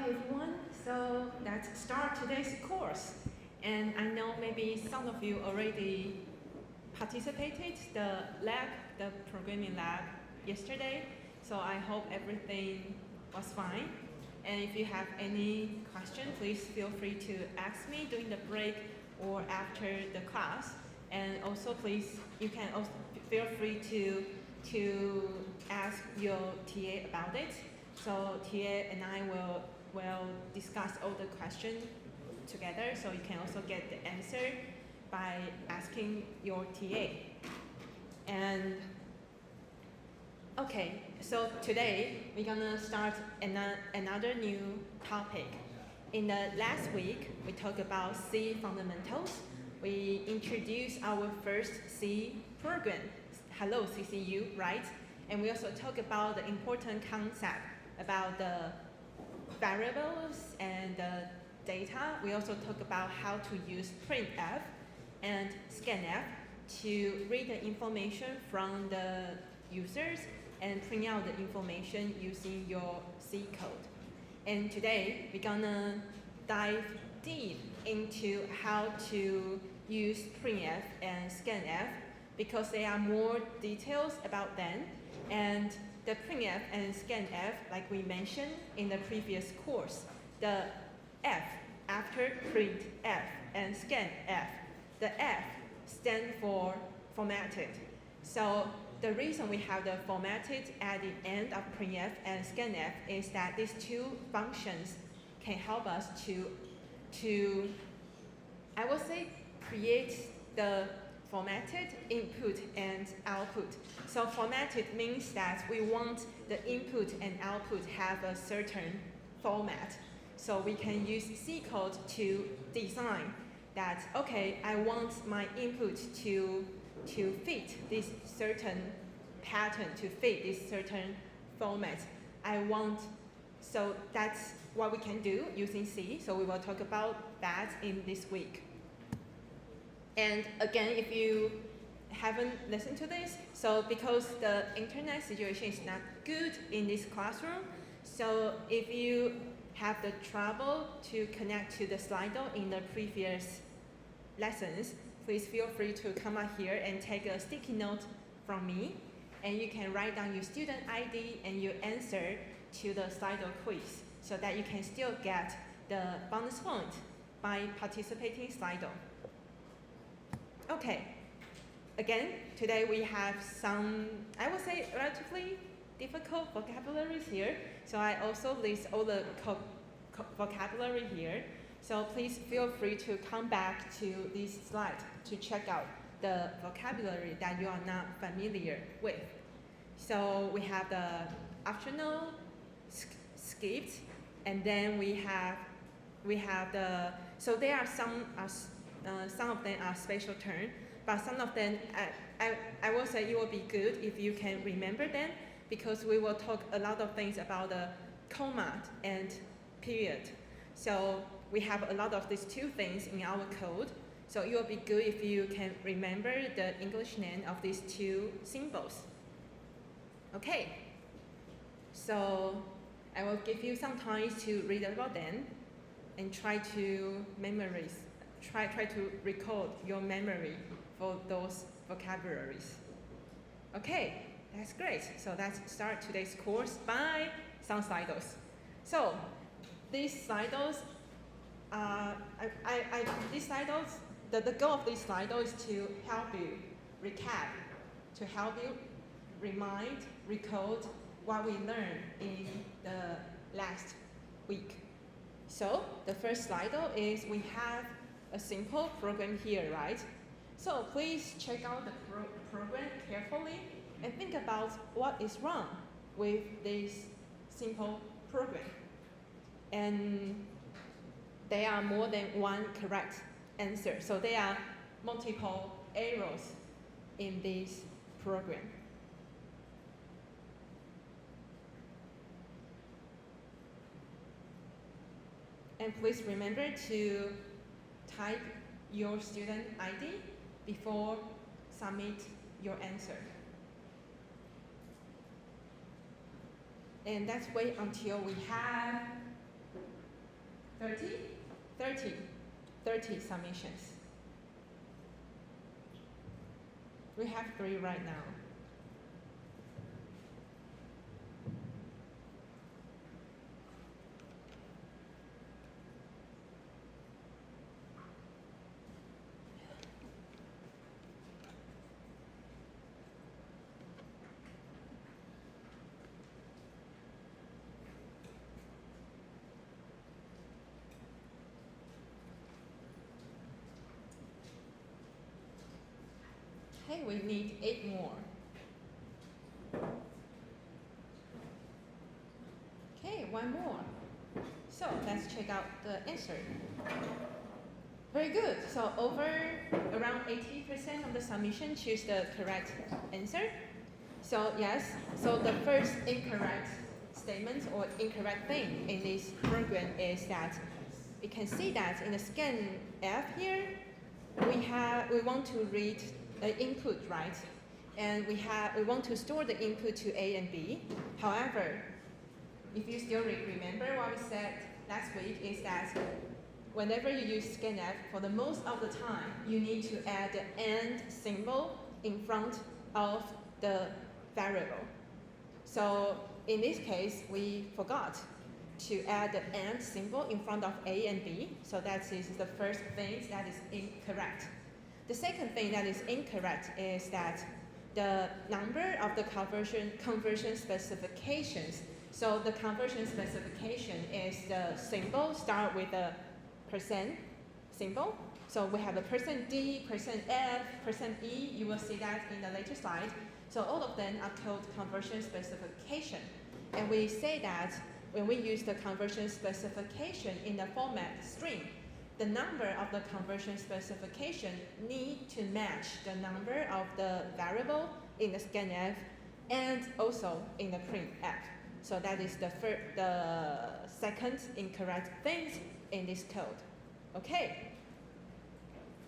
Hi everyone, so let's start today's course. And I know maybe some of you already participated the programming lab yesterday, so I hope everything was fine. And if you have any question, please feel free to ask me during the break or after the class. And also please, you can also feel free to ask your TA about it. So TA and I will discuss all the questions together, so you can also get the answer by asking your TA. And okay, so today we're gonna start another new topic. In the last week, we talked about C fundamentals. We introduced our first C program, Hello CCU, right? And we also talked about the important concept about the variables and the data. We also talk about how to use printf and scanf to read the information from the users and print out the information using your C code. And today we're gonna dive deep into how to use printf and scanf because there are more details about them. And the printf and scanf, like we mentioned in the previous course, the F after printf and scanf, the F stands for formatted. So the reason we have the formatted at the end of printf and scanf is that these two functions can help us to I would say, create the formatted input and output. So formatted means that we want the input and output have a certain format. So we can use C code to design that, okay, I want my input to fit this certain pattern, to fit this certain format. So that's what we can do using C. So we will talk about that in this week. And again, if you haven't listened to this, so because the internet situation is not good in this classroom, so if you have the trouble to connect to the Slido in the previous lessons, please feel free to come up here and take a sticky note from me, and you can write down your student ID and your answer to the Slido quiz so that you can still get the bonus point by participating in Slido. Okay, again, today we have some, I would say, relatively difficult vocabularies here. So I also list all the vocabulary here. So please feel free to come back to this slide to check out the vocabulary that you are not familiar with. So we have the optional, skipped, and then we have the, so there are some of them are special terms, but some of them, I will say it will be good if you can remember them, because we will talk a lot of things about the comma and period. So we have a lot of these two things in our code, so it will be good if you can remember the English name of these two symbols. Okay, so I will give you some time to read about them and try to memorize. Try to record your memory for those vocabularies. Okay, that's great. So let's start today's course by some slides. So these slides, the goal of these slides is to help you recap, to help you remind, recode what we learned in the last week. So the first slide is we have a simple program here, right? So please check out the program carefully and think about what is wrong with this simple program. And there are more than one correct answer. So there are multiple errors in this program. And please remember to type your student ID before submit your answer. And let's wait until we have 30, 30, 30 submissions. We have 3 right now. Okay, we need 8 more. Okay, 1 more. So let's check out the answer. Very good. So around 80% of the submission choose the correct answer. So yes, so the first incorrect statement or incorrect thing in this program is that we can see that in the scanf here, we want to read the input, right? And we want to store the input to A and B. However, if you still remember what we said last week is that whenever you use scanf, for the most of the time, you need to add the AND symbol in front of the variable. So in this case, we forgot to add the AND symbol in front of A and B. So that is the first thing that is incorrect. The second thing that is incorrect is that the number of the conversion specifications. So the conversion specification is the symbol start with a % symbol. So we have a %D, %F, %E. You will see that in the later slide. So all of them are called conversion specification. And we say that when we use the conversion specification in the format string, the number of the conversion specification need to match the number of the variable in the scanf and also in the printf. So that is the second incorrect thing in this code. Okay.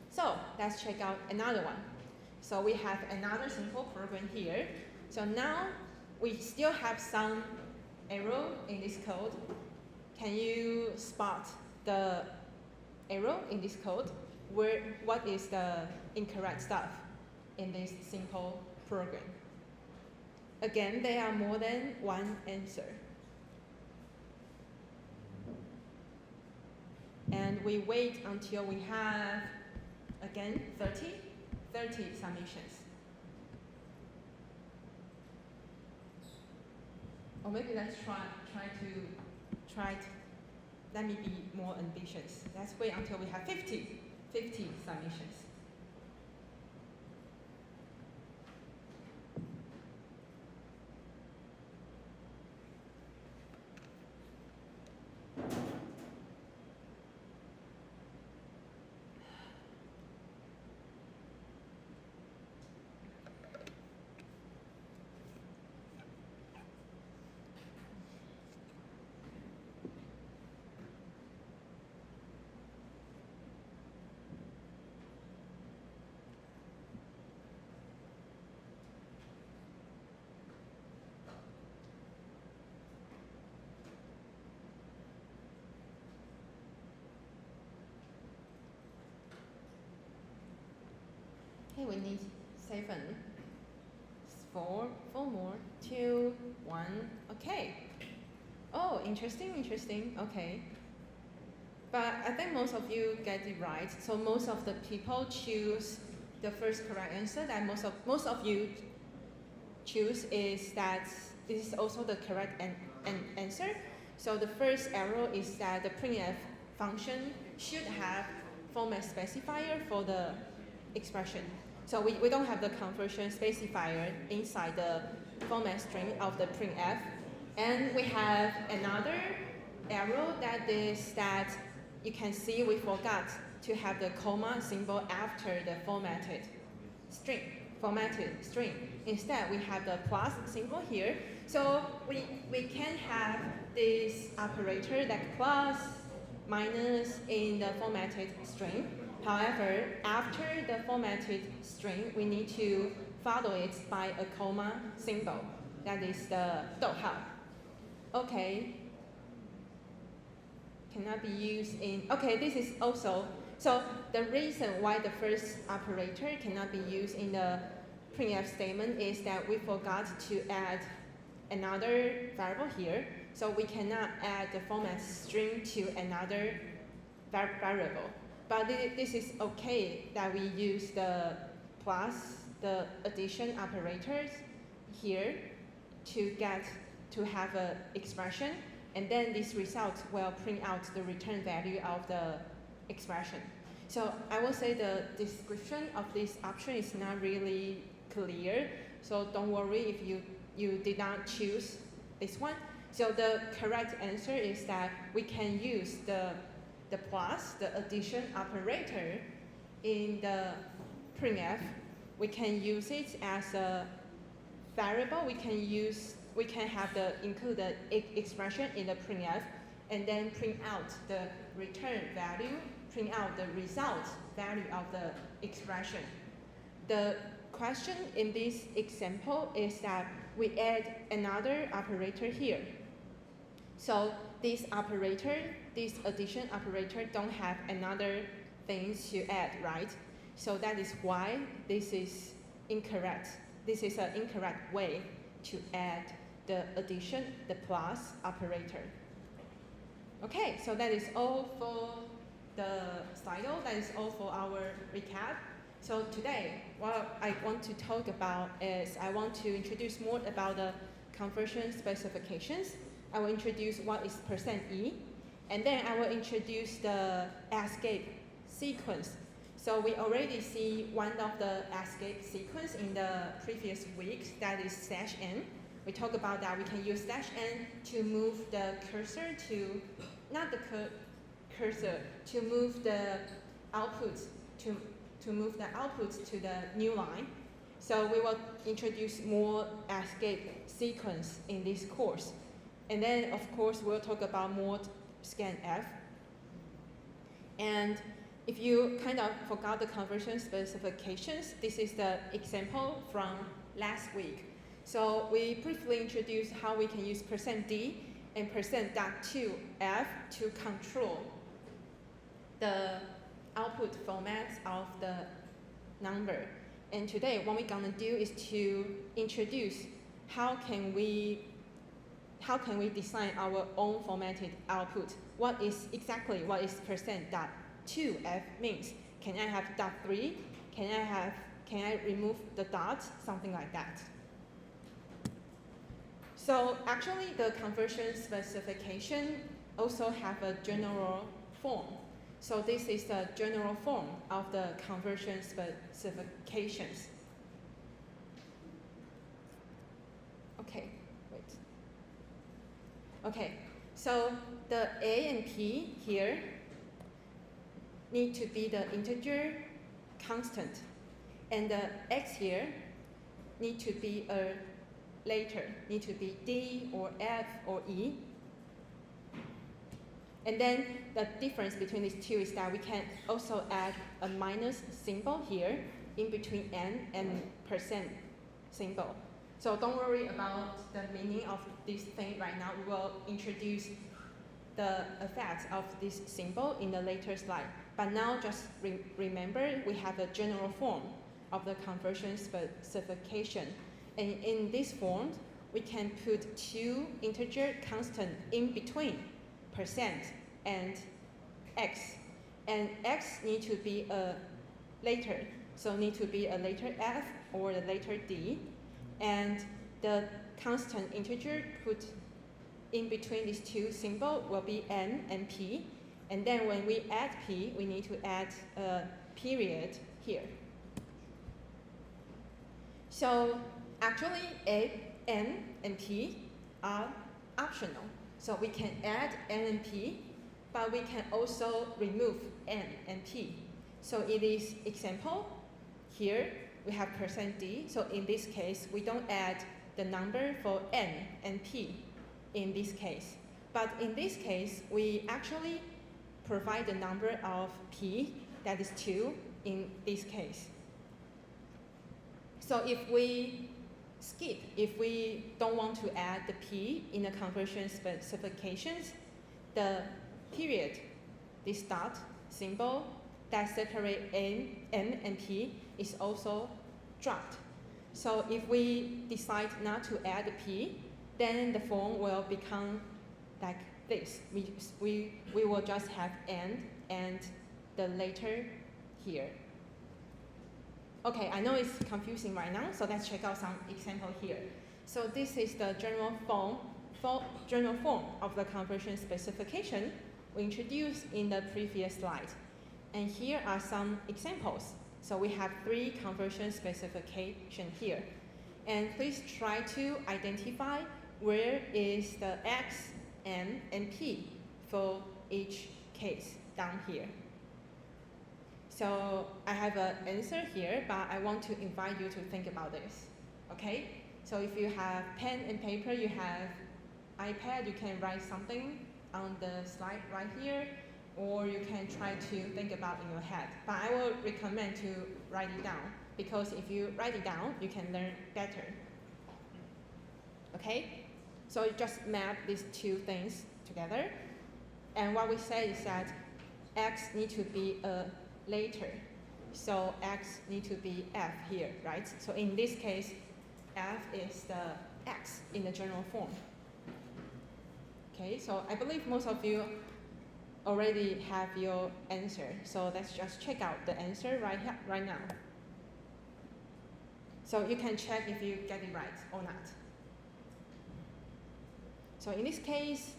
So let's check out another one. So we have another simple program here. So now we still have some error in this code. Can you spot the error in this code? What is the incorrect stuff in this simple program? Again, there are more than one answer. And we wait until we have, again, 30 submissions. Or maybe let's try to, let me be more ambitious. Let's wait until we have 50 submissions. Okay, we need 7, 4 more, 2, 1. Okay. Oh, interesting. Okay. But I think most of you get it right. So most of the people choose the first correct answer. That most of you choose is that this is also the correct answer. So the first error is that the printf function should have format specifier for the expression. So we don't have the conversion specifier inside the format string of the printf. And we have another error that is that you can see we forgot to have the comma symbol after the formatted string. Instead, we have the plus symbol here. So we can have this operator like plus, minus in the formatted string. However, after the formatted string, we need to follow it by a comma symbol. That is the 逗号. Okay. cannot be used in, okay, this is also, so the reason why the first operator cannot be used in the printf statement is that we forgot to add another variable here. So we cannot add the format string to another variable. But this is okay that we use the plus, the addition operators here to have an expression, and then this result will print out the return value of the expression. So I will say the description of this option is not really clear, so don't worry if you did not choose this one. So the correct answer is that we can use the plus, the addition operator in the printf. We can use it as a variable. We can have include the expression in the printf, and then print out the return value, print out the result value of the expression. The question in this example is that we add another operator here. So this operator, this addition operator, don't have another thing to add, right? So that is why this is incorrect. This is an incorrect way to add the addition, the plus operator. Okay, so that is all for the Slido. That is all for our recap. So today, what I want to talk about is I want to introduce more about the conversion specifications. I will introduce what is %E, and then I will introduce the escape sequence. So we already see one of the escape sequence in the previous weeks, that is /n. We talked about that we can use /n to move the cursor to, not the cursor, to move the output, to move the output to the new line. So we will introduce more escape sequence in this course. And then, of course, we'll talk about more scanf. And if you kind of forgot the conversion specifications, this is the example from last week. So we briefly introduced how we can use %D and %.2f to control the output formats of the number. And today, what we're gonna do is to introduce how can we design our own formatted output. What is %.2f means? Can I have .3? Can I remove the dot? Something like that. So actually, the conversion specification also have a general form. So this is the general form of the conversion specifications. Okay, wait. Okay, so the A and P here need to be the integer constant, and the X here need to be a later, need to be D or F or E. And then the difference between these two is that we can also add a minus symbol here in between N and % symbol. So don't worry about the meaning of this thing right now. We will introduce the effect of this symbol in the later slide. But now just remember we have a general form of the conversion specification. And in this form, we can put two integer constant in between % and X. And X need to be a later, so need to be a later F or a later D. And the constant integer put in between these two symbols will be N and P. And then when we add P, we need to add a period here. So actually, A, N, and P are optional. So we can add N and P, but we can also remove N and P. So in this example, here we have %D. So in this case, we don't add the number for N and P in this case. But in this case, we actually provide the number of P, that is 2, in this case. So if we skip, if we don't want to add the P in the conversion specifications, the period, this dot symbol that separate M and P is also dropped. So if we decide not to add the P, then the form will become like this. We will just have and the letter here. Okay, I know it's confusing right now, so let's check out some example here. So this is the general form of the conversion specification we introduced in the previous slide. And here are some examples. So we have 3 conversion specifications here. And please try to identify where is the X, M, and P for each case down here. So I have an answer here, but I want to invite you to think about this, okay? So if you have pen and paper, you have iPad, you can write something on the slide right here, or you can try to think about in your head. But I will recommend to write it down, because if you write it down, you can learn better. Okay? So just map these 2 things together. And what we say is that X need to be a letter. So X need to be F here, right? So in this case, F is the X in the general form. Okay, so I believe most of you already have your answer. So let's just check out the answer right now. So you can check if you get it right or not. So in this case,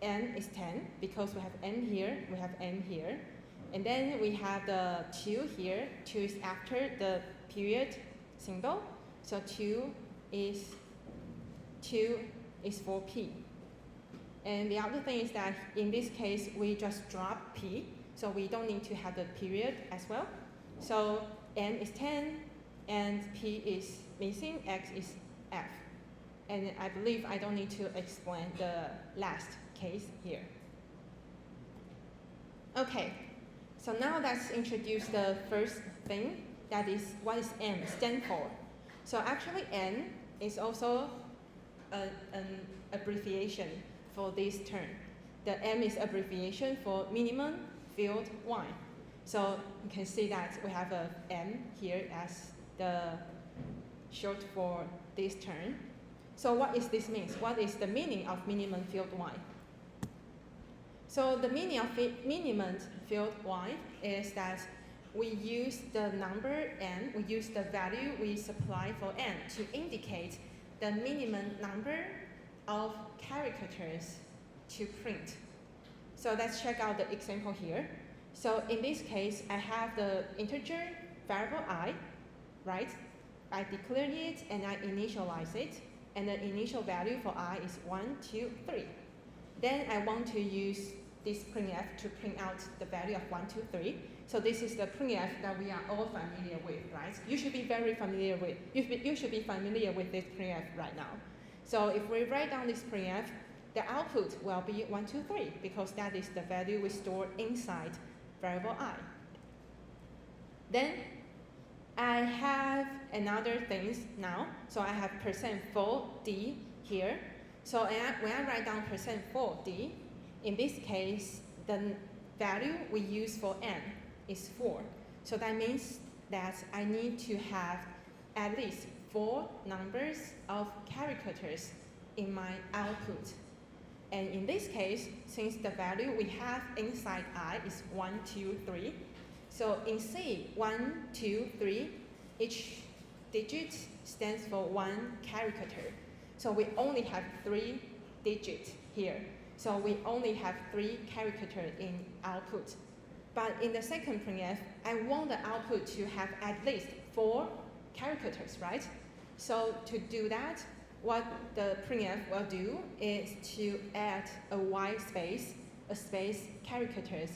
N is 10 because we have N here, we have M here. And then we have the 2 here. 2 is after the period symbol. So 2 is for P. And the other thing is that in this case, we just drop P. So we don't need to have the period as well. So N is 10, and P is missing, X is F. And I believe I don't need to explain the last case here. Okay. So now let's introduce the first thing, that is what is M stand for. So actually N is also an abbreviation for this term. The M is abbreviation for minimum field 1. So you can see that we have a M here as the short for this term. So what is this means? What is the meaning of minimum field 1? So the meaning of minimum field 1 is that we use the number n, we use the value we supply for n to indicate the minimum number of characters to print. So let's check out the example here. So in this case, I have the integer variable I, right? I declare it and I initialize it, and the initial value for I is 1, 2, 3. Then I want to use this printf to print out the value of 1, 2, 3. So this is the printf that we are all familiar with, right? You should be very familiar with. You should be familiar with this printf right now. So if we write down this printf, the output will be 1, 2, 3 because that is the value we store inside variable I. Then I have another things now. So I have %4d here. So when I write down %4d, in this case, the value we use for n is 4. So that means that I need to have at least 4 numbers of characters in my output. And in this case, since the value we have inside I is 1, 2, 3, so in C, 1, 2, 3, each digit stands for 1 character. So we only have 3 digits here. So we only have 3 characters in output. But in the second printf, I want the output to have at least 4 characters, right? So to do that, what the printf will do is to add a white space, a space characters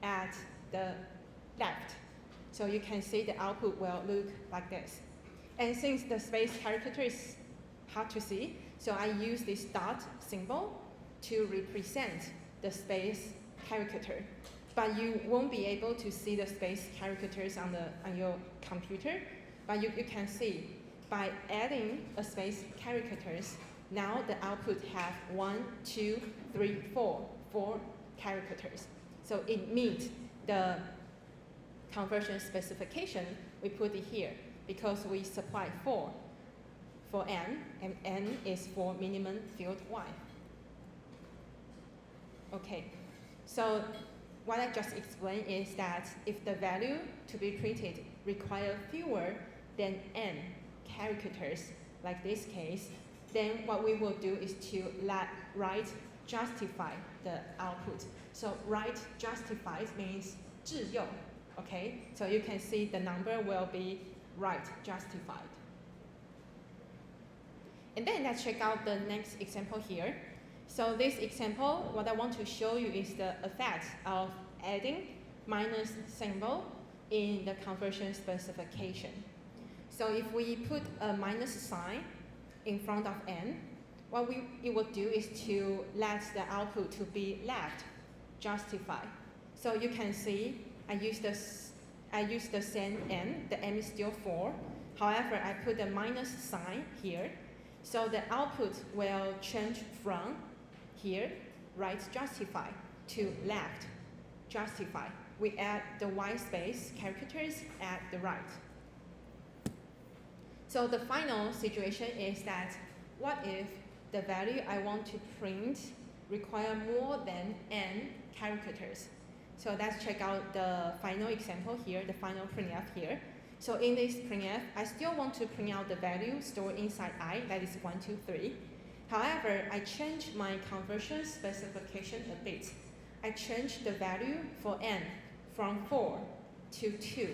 at the left. So you can see the output will look like this. And since the space character is hard to see, so I use this dot symbol to represent the space character. But you won't be able to see the space characters on your computer, but you can see by adding a space characters, now the output have 1, 2, 3, 4 characters. So it meets the conversion specification we put it here because we supply 4 for n, and n is for minimum field y. Okay, so what I just explained is that if the value to be printed require fewer than n characters, like this case, then what we will do is to write justify the output. So write justified means 自用, okay? So you can see the number will be write justified. And then let's check out the next example here. So this example, what I want to show you is the effect of adding minus symbol in the conversion specification. So if we put a minus sign in front of n, what it will do is to let the output to be left justify. So you can see I use the same n, the n is still 4. However, I put a minus sign here. So the output will change from here, right justify, to left justify. We add the white space characters at the right. So the final situation is that what if the value I want to print require more than n characters? So let's check out the final example here, the final printf here. So in this printf, I still want to print out the value stored inside I, that is 1, 2, 3. However, I changed my conversion specification a bit. I changed the value for n from 4 to 2.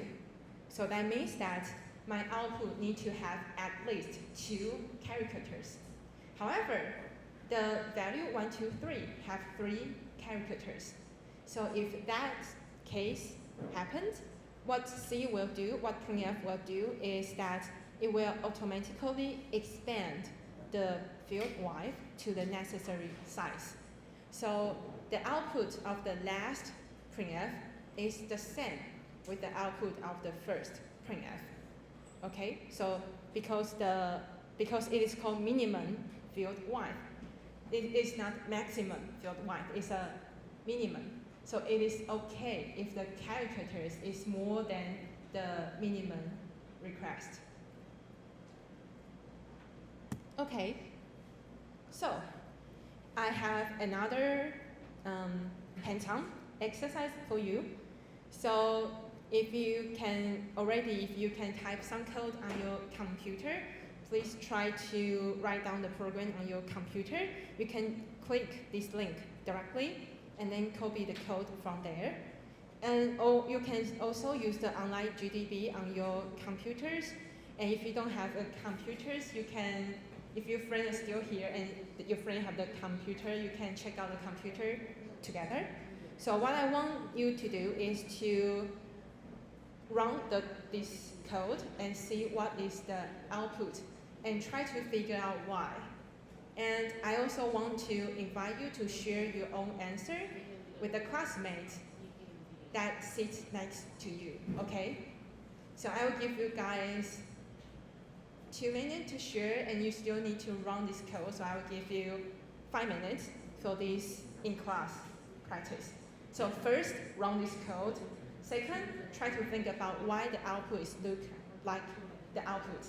So that means that my output needs to have at least 2 characters. However, the value 1, 2, 3 have 3 characters. So if that case happens, what C will do, what printf will do is that it will automatically expand the field y to the necessary size. So the output of the last printf is the same with the output of the first printf. Okay, so because it is called minimum field y, it is not maximum field y, it's a minimum. So it is okay if the characters is more than the minimum request. Okay, so I have another hands-on exercise for you. So if you can type some code on your computer, please try to write down the program on your computer. You can click this link directly and then copy the code from there. And you can also use the online GDB on your computers. And if you don't have a computers, you can, if your friend is still here and your friend have the computer, you can check out the computer together. So what I want you to do is to run this code and see what is the output and try to figure out why. And I also want to invite you to share your own answer with a classmate that sits next to you, okay? So I will give you guys 2 minutes to share, and you still need to run this code, so I will give you 5 minutes for this in-class practice. So first, run this code. Second, try to think about why the outputs look like the output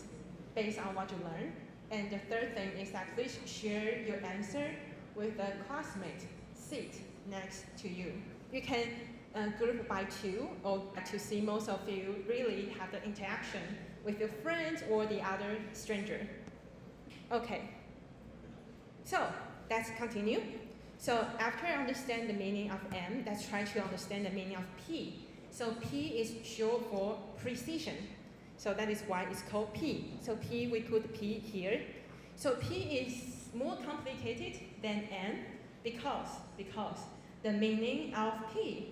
based on what you learned. And the third thing is that please share your answer with a classmate sit next to you. You can group by 2, or to see most of you really have the interaction with your friends or the other stranger. Okay, so let's continue. So after I understand the meaning of M, let's try to understand the meaning of P. So P is short for precision. So that is why it's called P. So P, we put P here. So P is more complicated than N because the meaning of P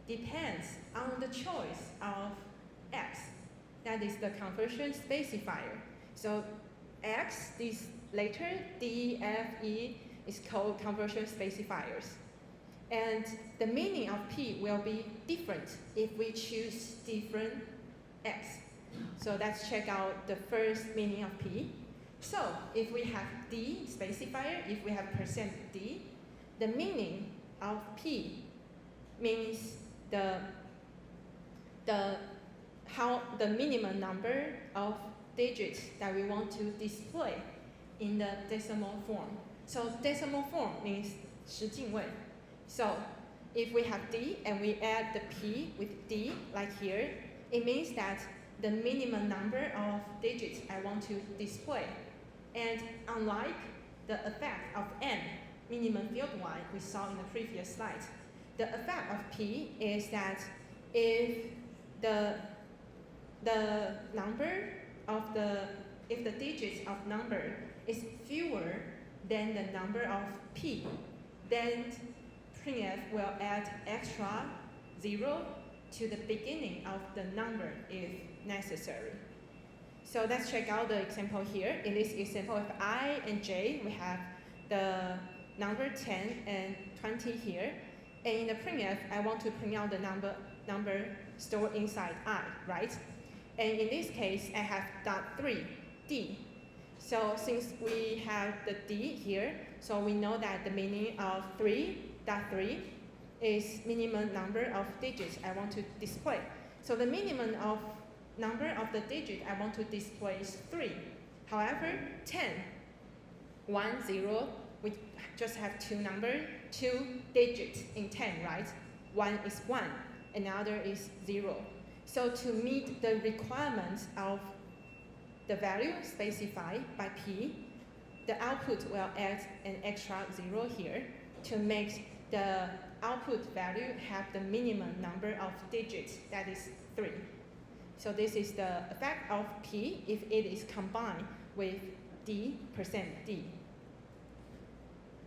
depends on the choice of X. That is the conversion specifier. So X, this letter D, F, E, is called conversion specifiers. And the meaning of P will be different if we choose different X. So let's check out the first meaning of P. So if we have D specifier, if we have %D, the meaning of P means the minimum number of digits that we want to display in the decimal form. So decimal form means 十进位. So if we have D and we add the P with D, like here, it means that the minimum number of digits I want to display. And unlike the effect of N, minimum field one, we saw in the previous slide, the effect of P is that if the digits of number is fewer than the number of P, then printf will add extra 0 to the beginning of the number if necessary. So let's check out the example here. In this example, if I and J, we have the number 10 and 20 here. And in the printf, I want to print out the number stored inside I, right? And in this case, I have .3, D. So since we have the D here, so we know that the meaning of 3.3 is minimum number of digits I want to display. So the minimum of number of the digit I want to display is 3. However, 10, 1, 0, we just have two digits in 10, right? One is 1, another is 0. So to meet the requirements of the value specified by P, the output will add an extra 0 here to make the output value have the minimum number of digits, that is 3. So this is the effect of P if it is combined with D, %D.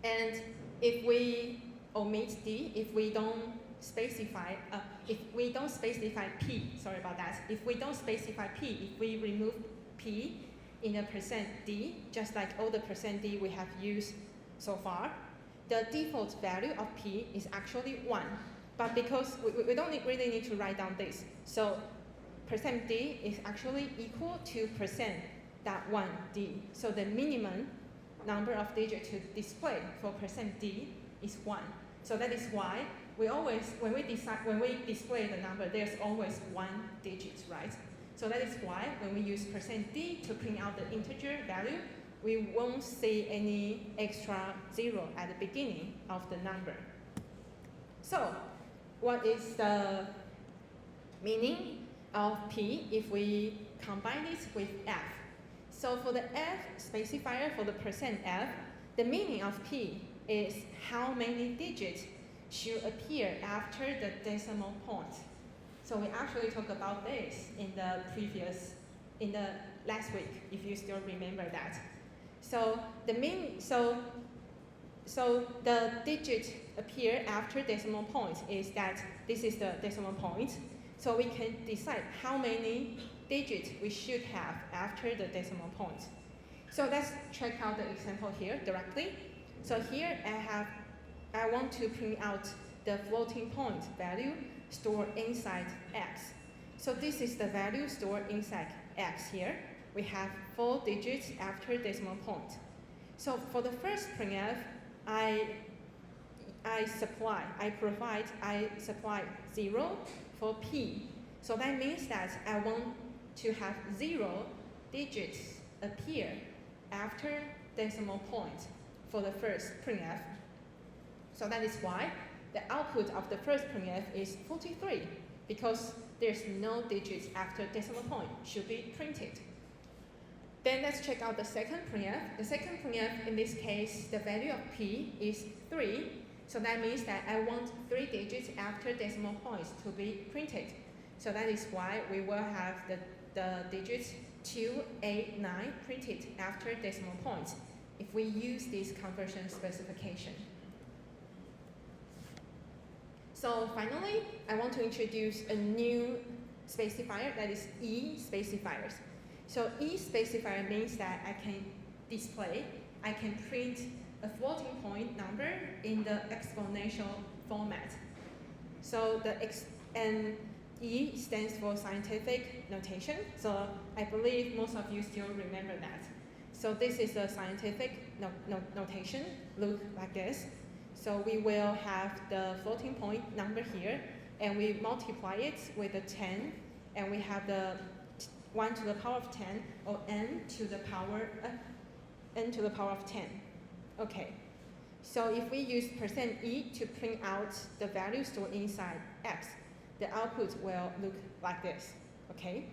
And if we omit D, if we don't specify P, sorry about that. If we don't specify P, if we remove P in the %D, just like all the %D we have used so far, the default value of P is actually 1. But because we don't really need to write down this, so %D is actually equal to %.1D. So the minimum number of digits to display for %D is 1. So that is why we always, when we display the number, there's always 1 digit, right? So that is why when we use %D to print out the integer value, we won't see any extra 0 at the beginning of the number. So what is the meaning of P if we combine this with F? So for the F specifier for the %F, the meaning of P is how many digits should appear after the decimal point. So we actually talked about this in the last week, if you still remember that. So the digit appear after decimal point is that this is the decimal point. So we can decide how many digits we should have after the decimal point. So let's check out the example here directly. So here I want to print out the floating point value stored inside X. So this is the value stored inside X here. We have 4 digits after decimal point. So for the first printf, I supply 0 for P. So that means that I want to have 0 digits appear after decimal point for the first printf. So that is why the output of the first printf is 43, because there's no digits after decimal point should be printed. Then let's check out the second printf. The second printf, in this case, the value of P is 3. So that means that I want 3 digits after decimal points to be printed. So that is why we will have the digits 2, 8, 9 printed after decimal points if we use this conversion specification. So finally, I want to introduce a new specifier, that is E specifiers. So E specifier means that I can print a floating point number in the exponential format. So and E stands for scientific notation. So I believe most of you still remember that. So this is a scientific notation, look like this. So we will have the floating point number here, and we multiply it with the 10, and we have the 1 to the power of 10, or n to the power of 10. Okay, so if we use %e to print out the value stored inside x, the output will look like this, okay?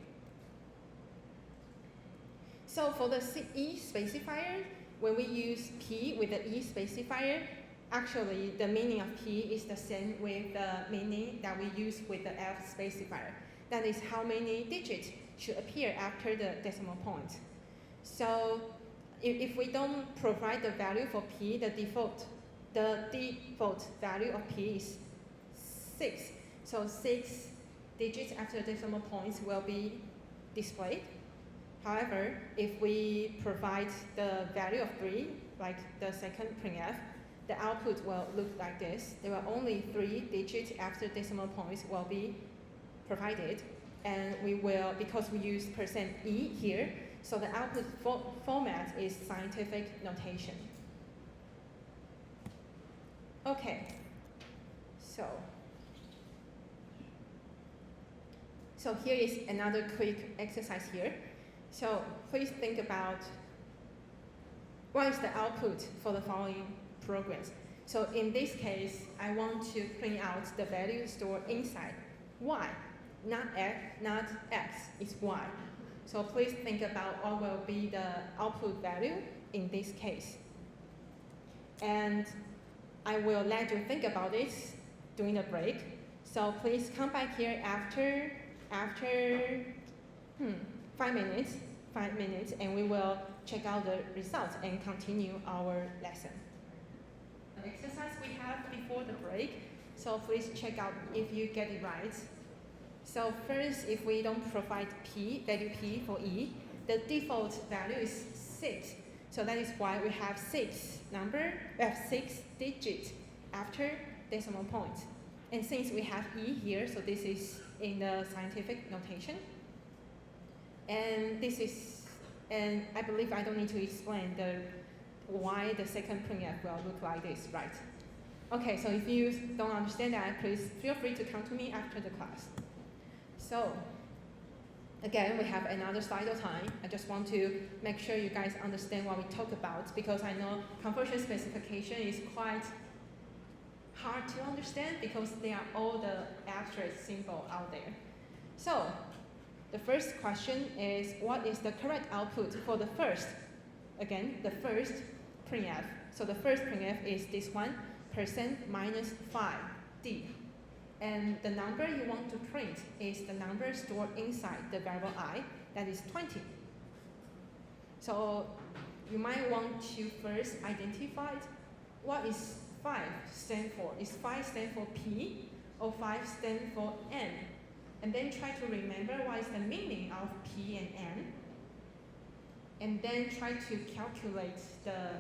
So for the e specifier, when we use p with the e specifier, actually the meaning of p is the same with the meaning that we use with the f specifier. That is how many digits should appear after the decimal point. So if we don't provide the value for p, the default value of p is 6. So 6 digits after decimal points will be displayed. However, if we provide the value of 3, like the second printf, the output will look like this. There are only 3 digits after decimal points will be provided, and we will, because we use %e here, so the output format is scientific notation. Okay, so here is another quick exercise here. So please think about what is the output for the following programs. So in this case, I want to print out the value stored inside y, not x, it's y. So please think about what will be the output value in this case. And I will let you think about it during the break. So please come back here after 5 minutes, and we will check out the results and continue our lesson. The exercise we have before the break, so please check out if you get it right. So first, if we don't provide value p for e, the default value is 6. So that is why we have 6 digits after decimal point. And since we have e here, so this is in the scientific notation. And I believe I don't need to explain why the second printf will look like this, right? Okay, so if you don't understand that, please feel free to come to me after the class. So again, we have another slide of time. I just want to make sure you guys understand what we talk about, because I know conversion specification is quite hard to understand because there are all the abstract symbol out there. So the first question is, what is the correct output for the first printf? So the first printf is this one, %-5d. And the number you want to print is the number stored inside the variable I, that is 20. So you might want to first identify what is 5 stand for. Is 5 stand for P or 5 stand for N? And then try to remember what is the meaning of P and N. And then try to calculate the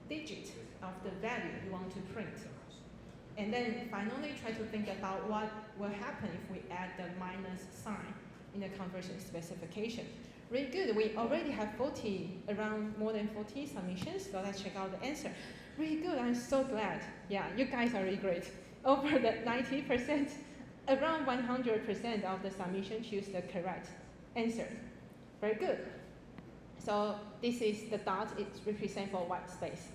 digit of the value you want to print. And then finally try to think about what will happen if we add the minus sign in the conversion specification. Really good, we already have around more than 40 submissions, so let's check out the answer. Really good, I'm so glad. Yeah, you guys are really great. Over the 90%, around 100% of the submission choose the correct answer. Very good. So this is the dot, it represents for white space.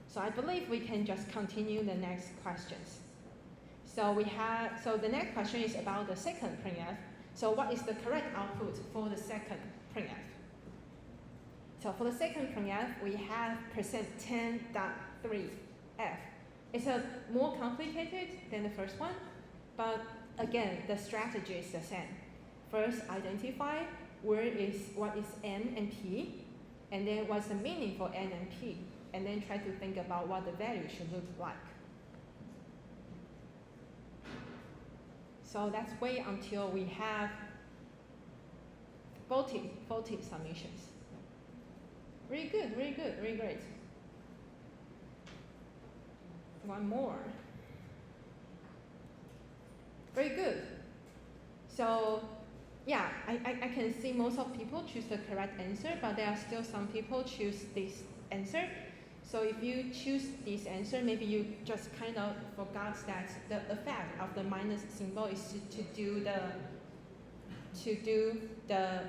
So I believe we can just continue the next questions. So the next question is about the second printf. So what is the correct output for the second printf? So for the second printf, we have %10.3f. It's more complicated than the first one, but again, the strategy is the same. First, identify what is N and P, and then what's the meaning for N and P, and then try to think about what the value should look like. So let's wait until we have 40 submissions. Really good, really good, really great. One more. Very good. So yeah, I can see most of people choose the correct answer, but there are still some people choose this answer. So if you choose this answer, maybe you just kind of forgot that the effect of the minus symbol is to do the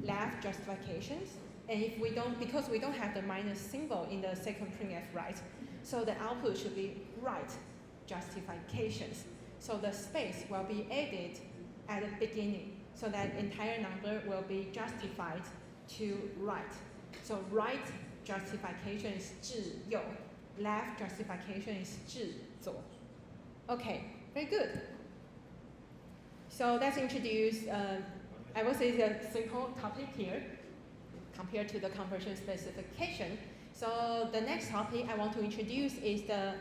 left justifications. And if we don't, because we don't have the minus symbol in the second printf, right? So the output should be right justifications. So the space will be added at the beginning, so that entire number will be justified to right. So right justification is 至右, left justification is 至左. Okay, very good. So let's introduce, I will say it's a simple topic here compared to the conversion specification. So the next topic I want to introduce is the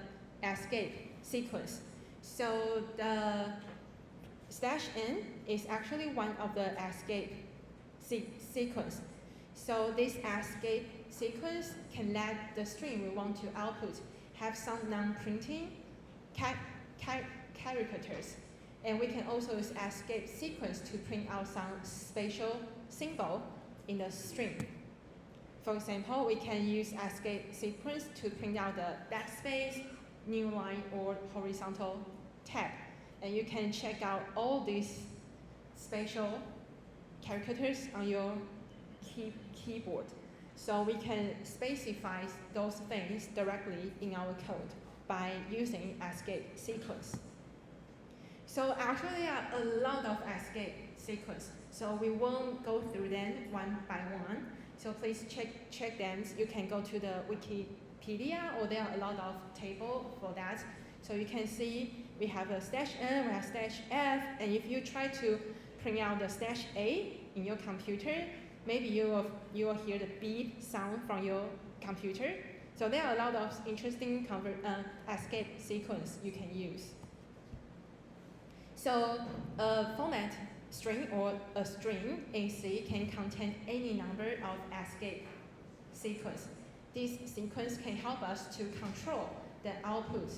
escape sequence. So the /n is actually one of the escape sequence. So this escape sequence can let the string we want to output have some non-printing characters. And we can also use escape sequence to print out some spatial symbol in the string. For example, we can use escape sequence to print out the backspace, new line, or horizontal tab. And you can check out all these spatial characters on your keyboard. So we can specify those things directly in our code by using escape sequence. So actually a lot of escape sequence. So we won't go through them one by one. So please check them. You can go to the Wikipedia, or there are a lot of tables for that. So you can see we have a /n, we have /f, and if you try to print out the /a in your computer, maybe you will hear the beep sound from your computer. So there are a lot of interesting escape sequence you can use. So a format string or a string in C can contain any number of escape sequence. This sequence can help us to control the output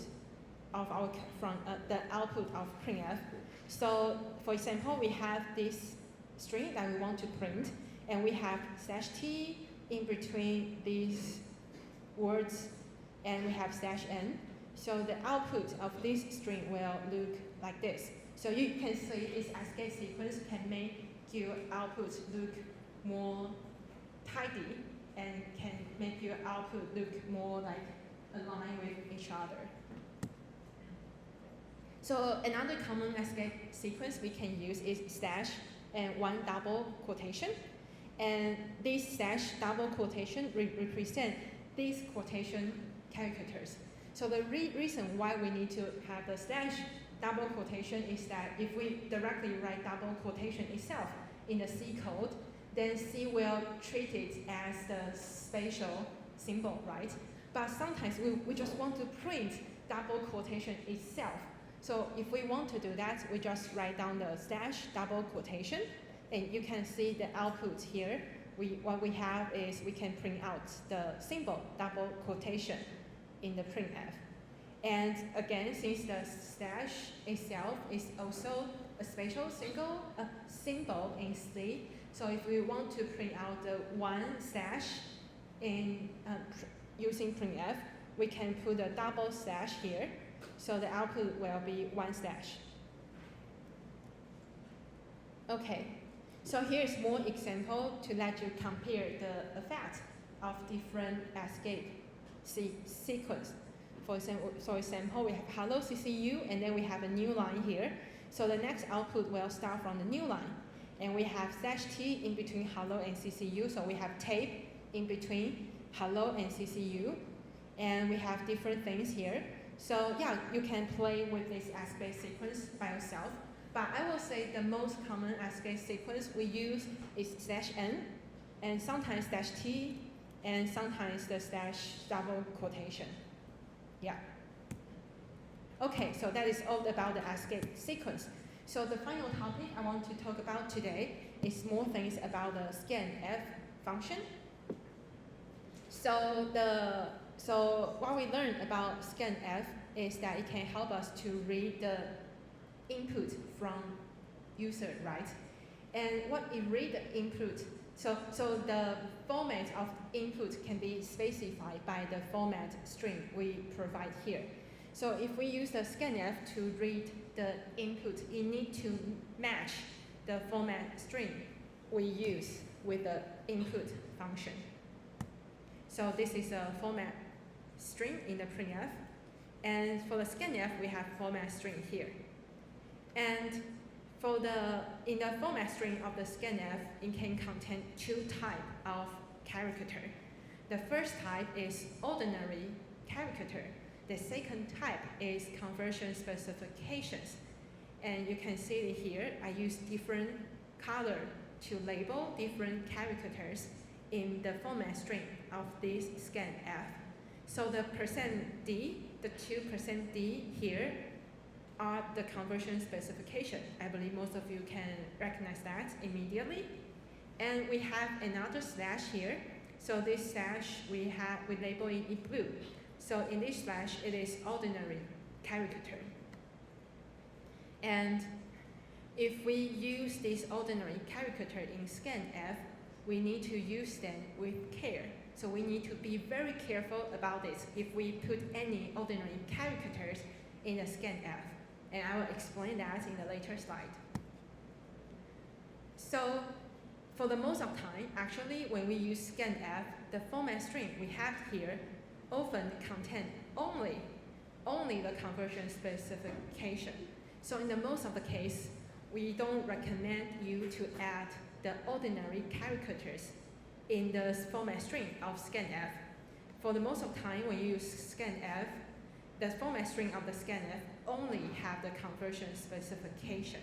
of the output of printf. So for example, we have this string that we want to print, and we have /t in between these words, and we have /n. So the output of this string will look like this. So you can see this escape sequence can make your output look more tidy and can make your output look more like aligned with each other. So another common escape sequence we can use is / and one double quotation. And this / double quotation represent these quotation characters. So the reason why we need to have the / double quotation is that if we directly write double quotation itself in the C code, then C will treat it as the spatial symbol, right? But sometimes we just want to print double quotation itself. So if we want to do that, we just write down the / double quotation, and you can see the output here. What we have is we can print out the symbol double quotation in the printf. And again, since the / itself is also a spatial symbol in C, so if we want to print out the one / in using printf, we can put a double / here, so the output will be one /. Okay, so here's more example to let you compare the effect of different escape sequence. For example, we have hello CCU, and then we have a new line here. So the next output will start from the new line. And we have /t in between hello and CCU, so we have tape in between hello and CCU. And we have different things here. So yeah, you can play with this escape sequence by yourself. But I will say the most common escape sequence we use is /n, and sometimes /t, and sometimes the / double quotation. Yeah. Okay, so that is all about the escape sequence. So the final topic I want to talk about today is more things about the scanf function. So what we learned about scanf is that it can help us to read the input from user, right? And what it read the input So the format of input can be specified by the format string we provide here. So if we use the scanf to read the input, it needs to match the format string we use with the input function. So this is a format string in the printf. And for the scanf, we have format string here. And in the format string of the scanf, it can contain two types of character. The first type is ordinary character. The second type is conversion specifications. And you can see it here. I use different color to label different characters in the format string of this scanf. So the %d, the 2%d here, are the conversion specification. I believe most of you can recognize that immediately. And we have another slash here. So this slash we label it in blue. So in this slash, it is ordinary character. And if we use this ordinary character in scanf, we need to use them with care. So we need to be very careful about this if we put any ordinary characters in the scanf. And I will explain that in the later slide. So for the most of time, actually, when we use scanf, the format string we have here often contain only the conversion specification. So in the most of the case, we don't recommend you to add the ordinary characters in the format string of scanf. For the most of the time, when you use scanf, the format string of the scanf only have the conversion specification.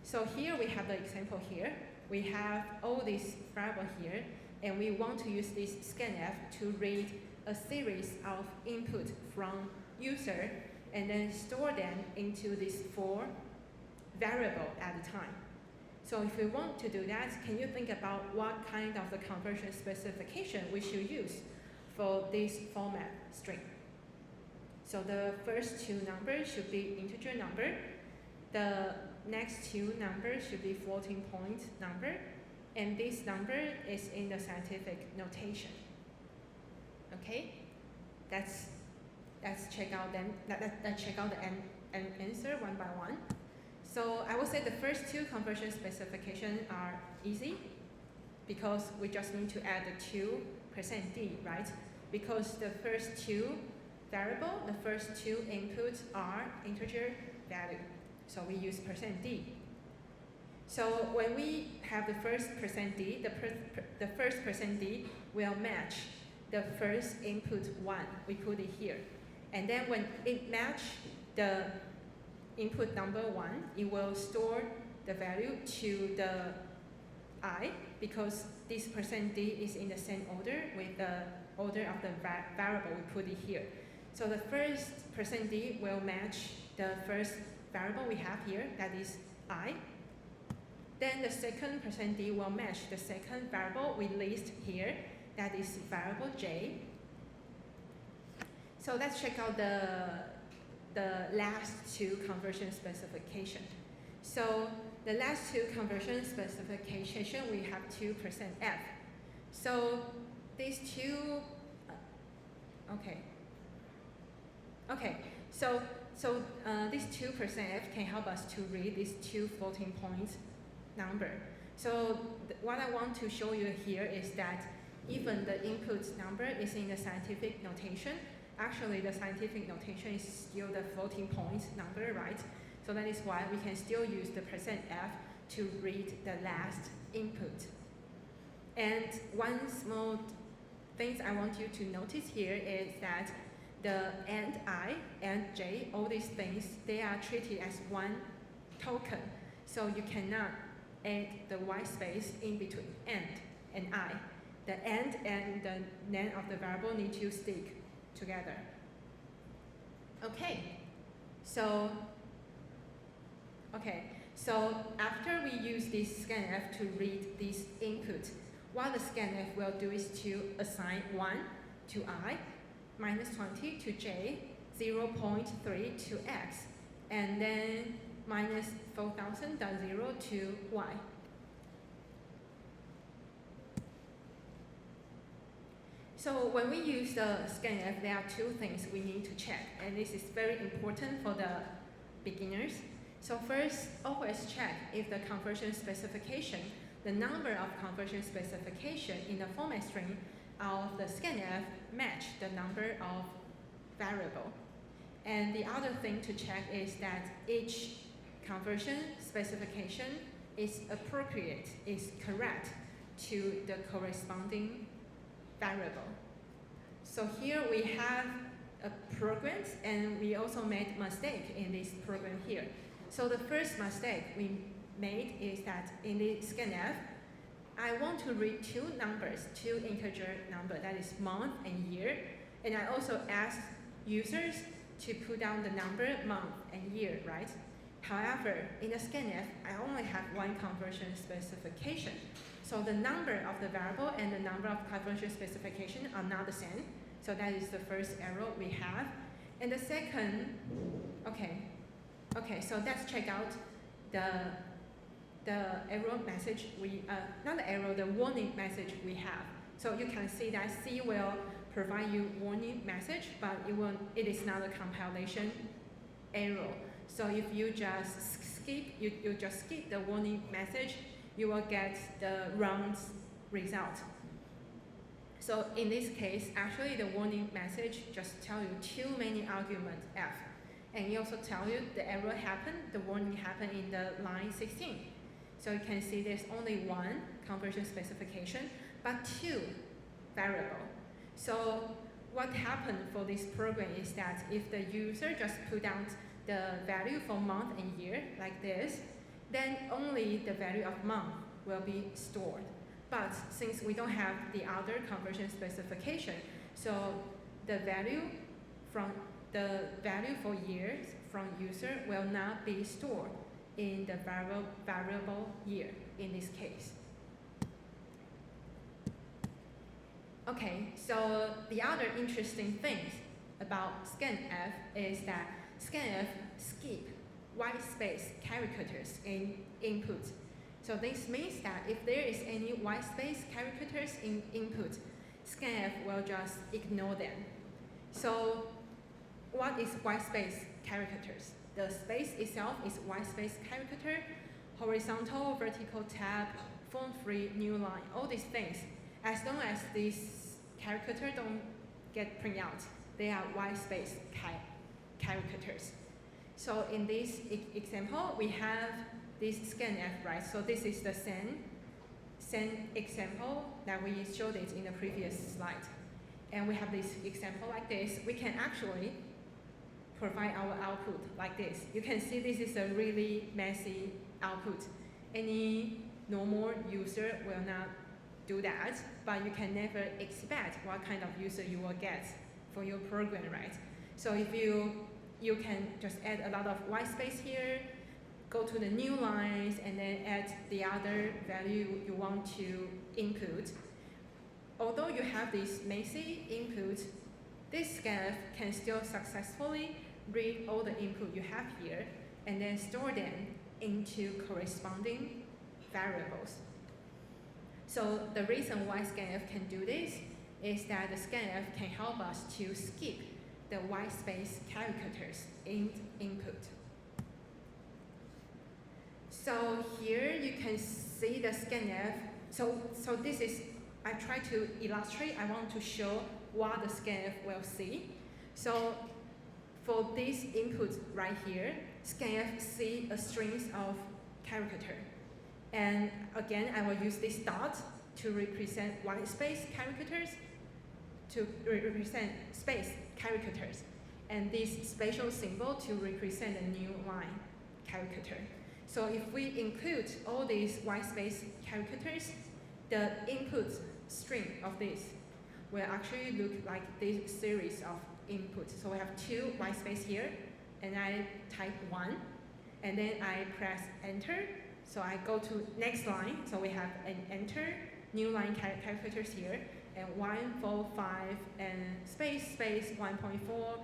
So here we have the example here. We have all these variables here, and we want to use this scanf to read a series of input from user and then store them into these 4 variables at a time. So if we want to do that, can you think about what kind of the conversion specification we should use for this format string? So the first 2 numbers should be integer number. The next 2 numbers should be floating point number. And this number is in the scientific notation. Okay? Let's check out them. Let's check out the answer one by one. So I would say the first 2 conversion specifications are easy because we just need to add the 2%d, right? Because the first 2 variable, the first 2 inputs are integer value. So we use %d. So when we have the first %d, the first %d will match the first input 1. We put it here. And then when it matches the input number 1, it will store the value to the I because this %d is in the same order with the order of the variable we put it here. So the first %d will match the first variable we have here, that is I. Then the second %d will match the second variable we list here, that is variable j. So let's check out the last 2 conversion specification. So the last 2 conversion specification, we have 2%f. So these 2, so this 2%f can help us to read these 2 floating point number. So what I want to show you here is that even the input number is in the scientific notation, actually the scientific notation is still the floating point number, right? So that is why we can still use the %f to read the last input. And one small thing I want you to notice here is that the and I and j, all these things, they are treated as one token. So you cannot add the white space in between and I. The and the name of the variable need to stick together. Okay, so after we use this scanf to read this input, what the scanf will do is to assign 1 to I, -20 to j, 0.3 to x, and then -4000.0 to y. So when we use the scanf, there are two things we need to check, and this is very important for the beginners. So first, always check if the conversion specification, the number of conversion specification in the format string of the scanf match the number of variable. And the other thing to check is that each conversion specification is appropriate, is correct to the corresponding variable. So here we have a program, and we also made mistake in this program here. So the first mistake we made is that in the scanf, I want to read two numbers, two integer number, that is month and year, and I also asked users to put down the number, month, and year, right? However, in the scanf, I only have one conversion specification. So the number of the variable and the number of conversion specification are not the same. So that is the first error we have. And the second, okay, so let's check out the error message not the error, the warning message we have. So you can see that C will provide you warning message, but it is not a compilation error. So if you just skip, you just skip the warning message, you will get the wrong result. So in this case, actually the warning message just tell you too many arguments F. And it also tell you the error happened, the warning happened in the line 16. So you can see there's only one conversion specification, but two variable. So what happened for this program is that if the user just put down the value for month and year like this, then only the value of month will be stored. But since we don't have the other conversion specification, so the value for years from user will not be stored in the variable year in this case. Okay, so the other interesting thing about scanf is that scanf skip white space characters in input. So this means that if there is any white space characters in input, scanf will just ignore them. So what is white space characters? The space itself is white space character, horizontal, vertical tab, font-free, new line, all these things. As long as these characters don't get printed out, they are white space characters. So in this example, we have this scanf, right? So this is the same example that we showed it in the previous slide. And we have this example like this. We can actually provide our output like this. You can see this is a really messy output. Any normal user will not do that, but you can never expect what kind of user you will get for your program, right? So if you can just add a lot of white space here, go to the new lines, and then add the other value you want to input. Although you have this messy input, this scanf can still successfully read all the input you have here and then store them into corresponding variables. So the reason why scanf can do this is that the scanf can help us to skip the white space characters in input. So here you can see the scanf. So this is, I try to illustrate, I want to show what the scanf will see. So for this input right here, scanf see a string of character. And again, I will use this dot to represent white space characters, to represent space characters, and this special symbol to represent a new line character. So if we include all these white space characters, the input string of this will actually look like this series of inputs. So we have two white space here, and I type 1, and then I press enter. So I go to next line, so we have an enter, new line characters here, and 1, 4, 5, and space, 1.4,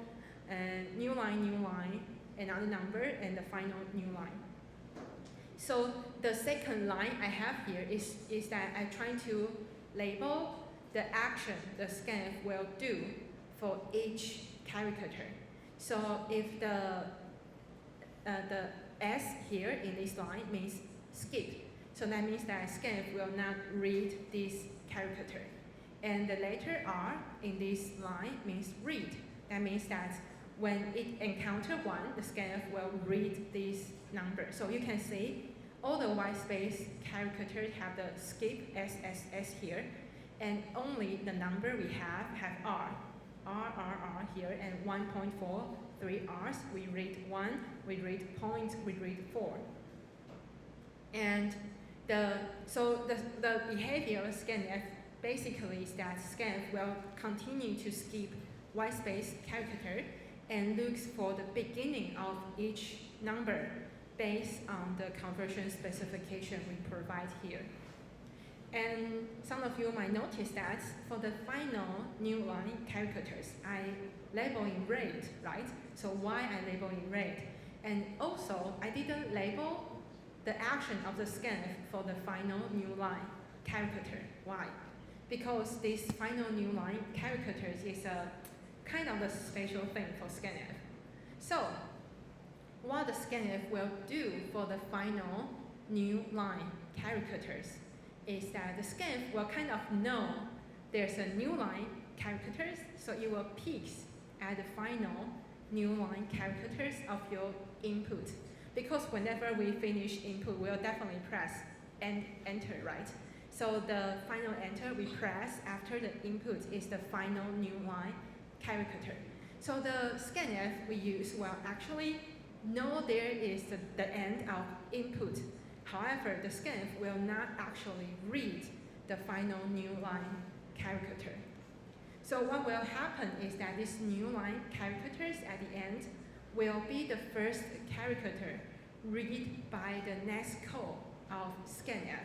and new line, another number, and the final new line. So the second line I have here is that I'm trying to label the action the scanf will do for each character. So if the S here in this line means skip, so that means that scanf will not read this character. And the letter R in this line means read. That means that when it encounters 1, the scanf will read this number. So you can see all the white space characters have the skip SSS here, and only the number we have R here, and 1.43 R's. We read 1, we read point, we read 4. And the behavior of scanf basically is that scanf will continue to skip white space character and looks for the beginning of each number based on the conversion specification we provide here. And some of you might notice that for the final new line characters, I label in red, right? So why I label in red? And also, I didn't label the action of the scanf for the final new line character. Why? Because this final new line characters is a kind of a special thing for scanf. So, what the scanf will do for the final new line characters is that the scanf will kind of know there's a new line characters, so it will peek at the final new line characters of your input. Because whenever we finish input, we'll definitely press enter, right? So the final enter we press after the input is the final new line character. So the scanf we use will actually know there is the end of input. However, the scanf will not actually read the final new line character. So what will happen is that this new line characters at the end will be the first character read by the next call of scanf.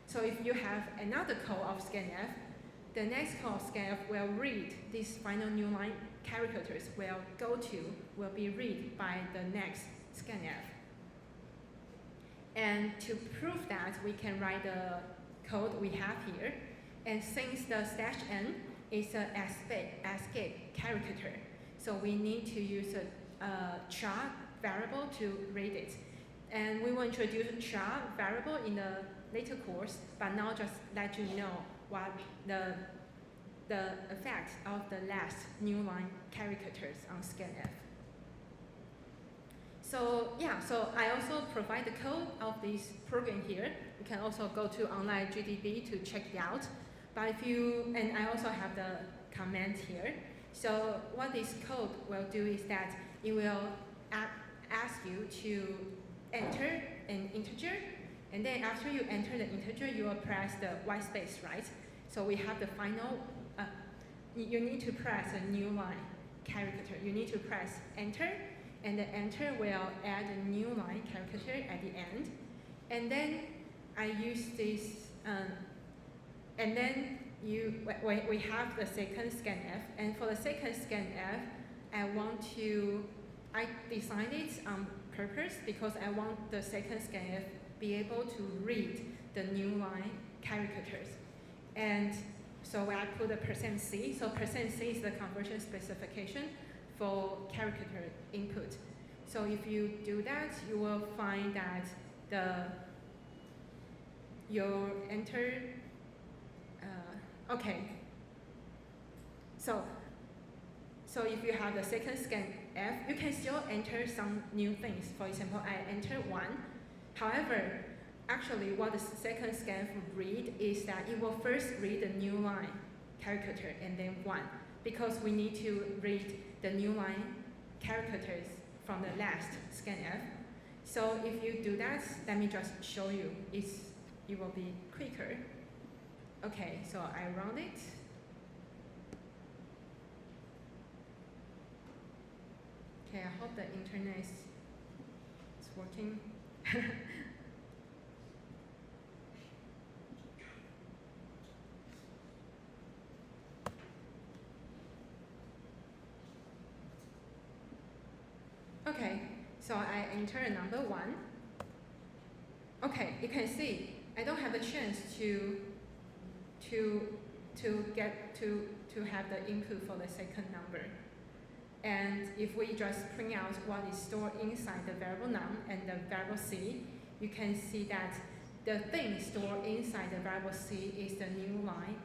So if you have another call of scanf, the next call of scanf will read this final new line characters will be read by the next scanf. And to prove that, we can write the code we have here. And since the /n is an escape character, so we need to use a char variable to read it. And we will introduce a char variable in the later course, but now just let you know what the effect of the last new line characters on scanf. So yeah, so I also provide the code of this program here. You can also go to online GDB to check it out. But and I also have the comment here. So what this code will do is that it will ask you to enter an integer, and then after you enter the integer, you will press the white space, right? So we have the final, you need to press a new line character. You need to press enter, and the enter will add a new line character at the end. And then I use this, and then we have the second scanf, and for the second scanf, I designed it on purpose because I want the second scanf be able to read the new line characters. And so I put a %C, so %C is the conversion specification for character input. So if you do that, you will find that your enter, okay. So if you have the second scanf, you can still enter some new things. For example, I enter 1. However, actually what the second scanf will read is that it will first read the new line character and then 1, because we need to read the new line characters from the last scanf. So if you do that, let me just show you. It will be quicker. Okay, so I run it. Okay, I hope the internet is working. Okay, so I enter number 1. Okay, you can see I don't have the chance to to get to have the input for the second number. And if we just print out what is stored inside the variable num and the variable c, you can see that the thing stored inside the variable c is the new line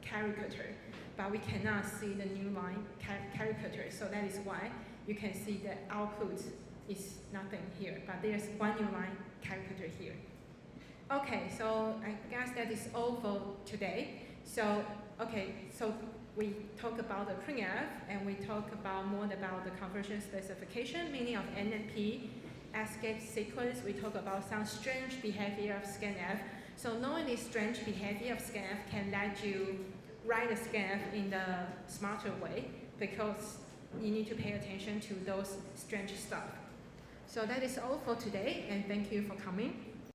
character, but we cannot see the new line character, so that is why you can see the output is nothing here, but there's one new line character here. Okay, so I guess that is all for today. So, okay, so we talk about the printf, and we talk about more about the conversion specification, meaning of N and P, escape sequence. We talk about some strange behavior of scanf. So knowing this strange behavior of scanf can let you write a scanf in the smarter way, because you need to pay attention to those strange stuff. So that is all for today, and thank you for coming.